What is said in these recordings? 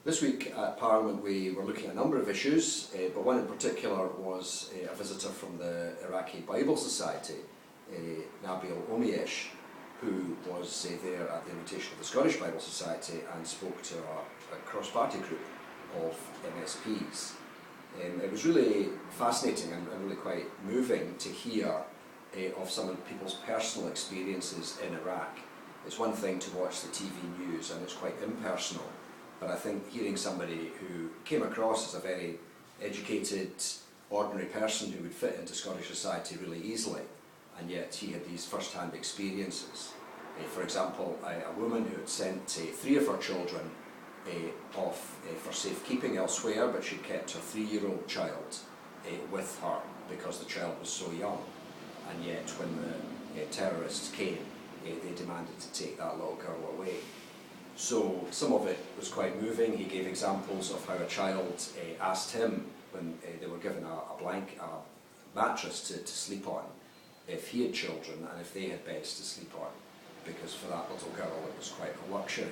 This week at Parliament we were looking at a number of issues, but one in particular was a visitor from the Iraqi Bible Society, Nabil Omesh, who was there at the invitation of the Scottish Bible Society and spoke to a cross-party group of MSPs. It was really fascinating and really quite moving to hear of some of people's personal experiences in Iraq. It's one thing to watch the TV news and it's quite impersonal, but I think hearing somebody who came across as a very educated, ordinary person who would fit into Scottish society really easily, and yet he had these first-hand experiences. For example, a woman who had sent 3 of her children off for safekeeping elsewhere, but she'd kept her 3-year-old child with her because the child was so young, and yet when the terrorists came, they demanded to take that little girl away. So some of it was quite moving. He gave examples of how a child asked him, when they were given a mattress to sleep on, if he had children and if they had beds to sleep on, because for that little girl it was quite a luxury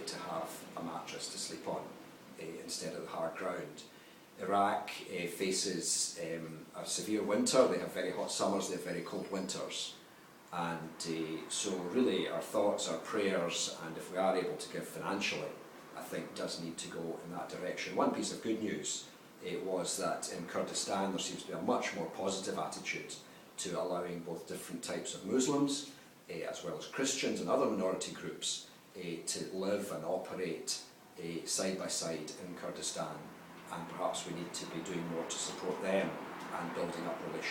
to have a mattress to sleep on instead of the hard ground. Iraq faces a severe winter. They have very hot summers, they have very cold winters, and so really our thoughts, our prayers, and if we are able to give financially, I think does need to go in that direction. One piece of good news was that in Kurdistan there seems to be a much more positive attitude to allowing both different types of Muslims as well as Christians and other minority groups to live and operate side by side in Kurdistan, and perhaps we need to be doing more to support them and building up relations.